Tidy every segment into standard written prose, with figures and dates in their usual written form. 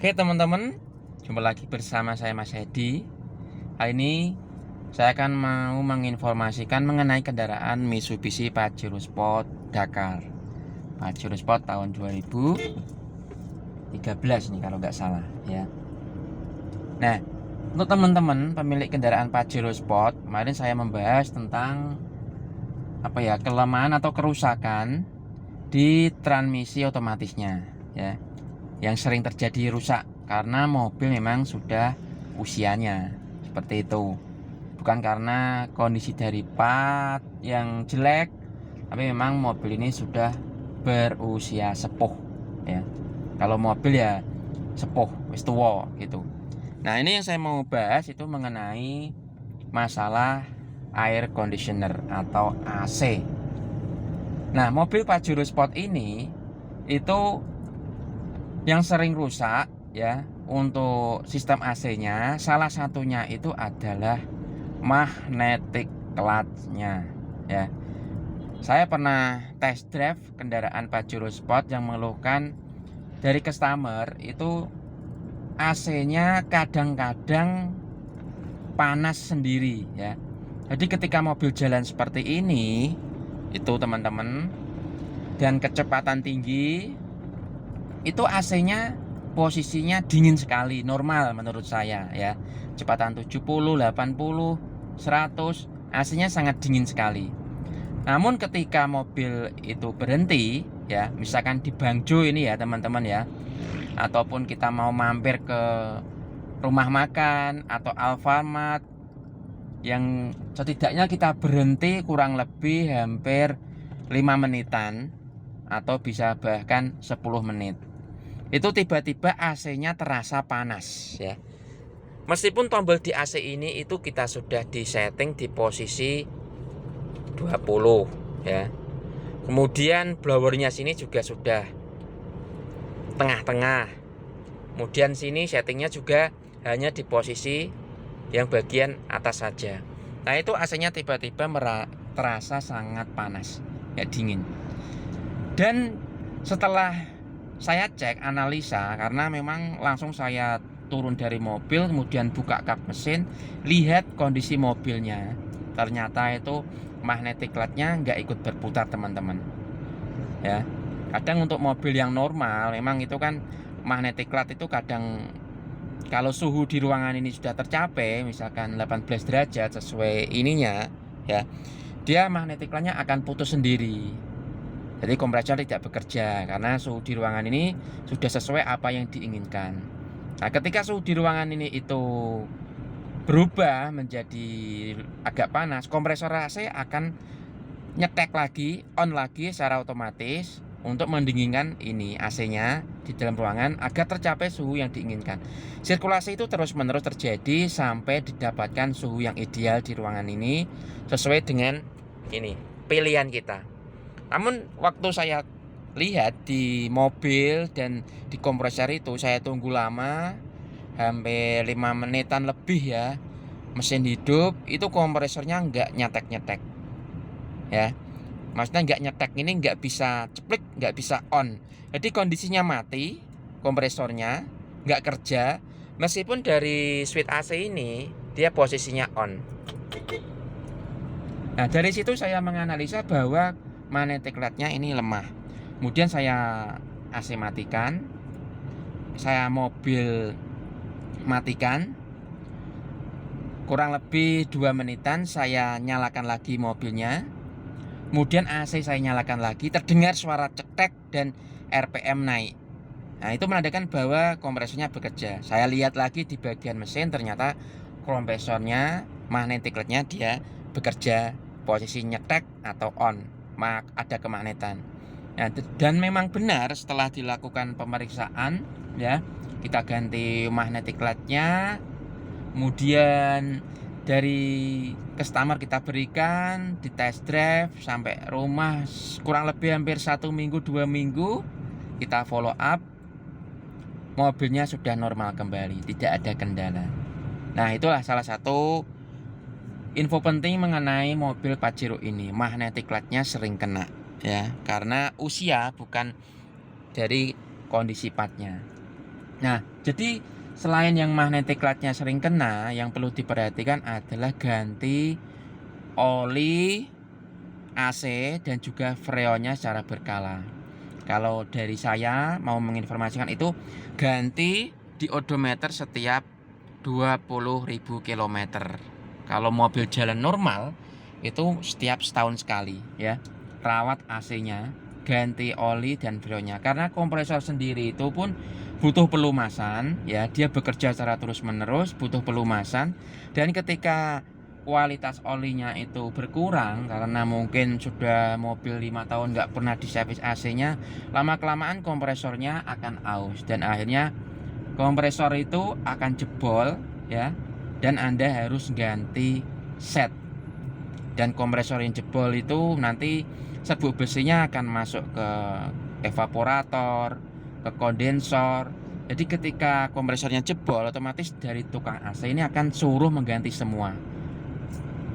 Oke teman-teman, jumpa lagi bersama saya Mas Hedi. Kali ini saya akan mau menginformasikan mengenai kendaraan Mitsubishi Pajero Sport Dakar. Pajero Sport tahun 2013 nih kalau nggak salah ya. Nah, untuk teman-teman pemilik kendaraan Pajero Sport, kemarin saya membahas tentang kelemahan atau kerusakan di transmisi otomatisnya ya, yang sering terjadi rusak karena mobil memang sudah usianya seperti itu, bukan karena kondisi dari part yang jelek, tapi memang mobil ini sudah berusia sepuh ya. Kalau mobil ya sepuh, wis tuwa gitu. Nah, ini yang saya mau bahas itu mengenai masalah air conditioner atau AC. Nah, mobil Pajero Sport ini itu yang sering rusak ya untuk sistem AC-nya, salah satunya itu adalah magnetic clutch-nya ya. Saya pernah test drive kendaraan Pajero Sport yang mengeluhkan dari customer itu AC-nya kadang-kadang panas sendiri ya. Jadi ketika mobil jalan seperti ini itu teman-teman, dan kecepatan tinggi, itu AC-nya posisinya dingin sekali, normal menurut saya ya. Kecepatan 70, 80, 100, AC-nya sangat dingin sekali. Namun ketika mobil itu berhenti ya, misalkan di Bangjo ini ya teman-teman ya, ataupun kita mau mampir ke rumah makan atau Alfamart, yang setidaknya kita berhenti kurang lebih hampir 5 menitan atau bisa bahkan 10 menit. Itu tiba-tiba AC-nya terasa panas ya. Meskipun tombol di AC ini itu kita sudah disetting di posisi 20 ya. Kemudian blowernya sini juga sudah tengah-tengah. Kemudian sini settingnya juga hanya di posisi yang bagian atas saja. Nah, itu AC-nya tiba-tiba terasa sangat panas, ya dingin. Dan setelah saya cek analisa, karena memang langsung saya turun dari mobil, kemudian buka kap mesin, lihat kondisi mobilnya. Ternyata itu magnetic clutch-nya nggak ikut berputar teman-teman. Ya, kadang untuk mobil yang normal, memang itu kan magnetic clutch itu kadang kalau suhu di ruangan ini sudah tercapai, misalkan 18 derajat sesuai ininya, ya, dia magnetic clutch-nya akan putus sendiri. Jadi kompresor tidak bekerja karena suhu di ruangan ini sudah sesuai apa yang diinginkan. Nah, ketika suhu di ruangan ini itu berubah menjadi agak panas, kompresor AC akan nyetek lagi, on lagi secara otomatis untuk mendinginkan ini AC-nya di dalam ruangan agar tercapai suhu yang diinginkan. Sirkulasi itu terus-menerus terjadi sampai didapatkan suhu yang ideal di ruangan ini sesuai dengan ini pilihan kita. Namun waktu saya lihat di mobil dan di kompresor itu saya tunggu lama, hampir 5 menitan lebih ya. Mesin hidup itu kompresornya nggak nyetek-nyetek ya. Maksudnya nggak nyetek ini, nggak bisa ceplik, nggak bisa on. Jadi kondisinya mati, kompresornya nggak kerja. Meskipun dari switch AC ini dia posisinya on. Nah, dari situ saya menganalisa bahwa magnetic clutch-nya ini lemah. Kemudian saya AC matikan, saya mobil matikan, kurang lebih 2 menitan saya nyalakan lagi mobilnya. Kemudian AC saya nyalakan lagi, terdengar suara cetek dan RPM naik. Nah, itu menandakan bahwa kompresornya bekerja. Saya lihat lagi di bagian mesin, ternyata kompresornya, magnetic clutch-nya dia bekerja, posisi nyetek atau on, ada kemagnetan. Nah, dan memang benar setelah dilakukan pemeriksaan ya, kita ganti magnetic clutch-nya, kemudian dari customer kita berikan di test drive sampai rumah kurang lebih hampir 1 minggu 2 minggu, kita follow up, mobilnya sudah normal kembali, tidak ada kendala. Nah, itulah salah satu info penting mengenai mobil Pajero ini. Magnetic clutch-nya sering kena ya, karena usia bukan dari kondisi partnya. Nah, jadi selain yang magnetic clutch-nya sering kena, yang perlu diperhatikan adalah ganti oli AC dan juga freonnya secara berkala. Kalau dari saya mau menginformasikan itu ganti di odometer setiap 20.000 km. Kalau mobil jalan normal itu setiap setahun sekali ya. Rawat AC-nya, ganti oli dan freonnya. Karena kompresor sendiri itu pun butuh pelumasan ya, dia bekerja secara terus-menerus, butuh pelumasan, dan ketika kualitas olinya itu berkurang karena mungkin sudah mobil 5 tahun nggak pernah diservis AC-nya, lama-kelamaan kompresornya akan aus dan akhirnya kompresor itu akan jebol ya, dan Anda harus ganti set. Dan kompresor yang jebol itu nanti serbuk besinya akan masuk ke evaporator, ke kondensor. Jadi ketika kompresornya jebol, otomatis dari tukang AC ini akan suruh mengganti semua.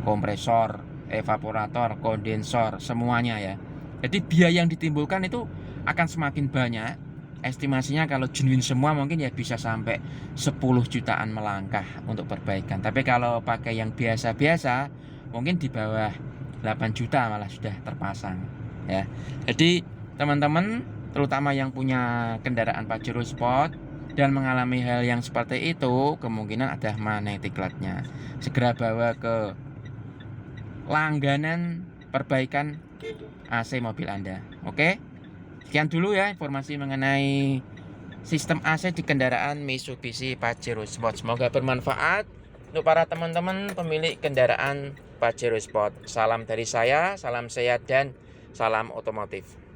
Kompresor, evaporator, kondensor, semuanya ya. Jadi biaya yang ditimbulkan itu akan semakin banyak. Estimasinya kalau genuine semua mungkin ya bisa sampai 10 jutaan melangkah untuk perbaikan. Tapi kalau pakai yang biasa-biasa mungkin di bawah 8 juta malah sudah terpasang ya. Jadi teman-teman terutama yang punya kendaraan Pajero Sport dan mengalami hal yang seperti itu, kemungkinan ada magnetic clutch-nya. Segera bawa ke langganan perbaikan AC mobil Anda. Oke? Sekian dulu ya informasi mengenai sistem AC di kendaraan Mitsubishi Pajero Sport. Semoga bermanfaat untuk para teman-teman pemilik kendaraan Pajero Sport. Salam dari saya, salam sehat dan salam otomotif.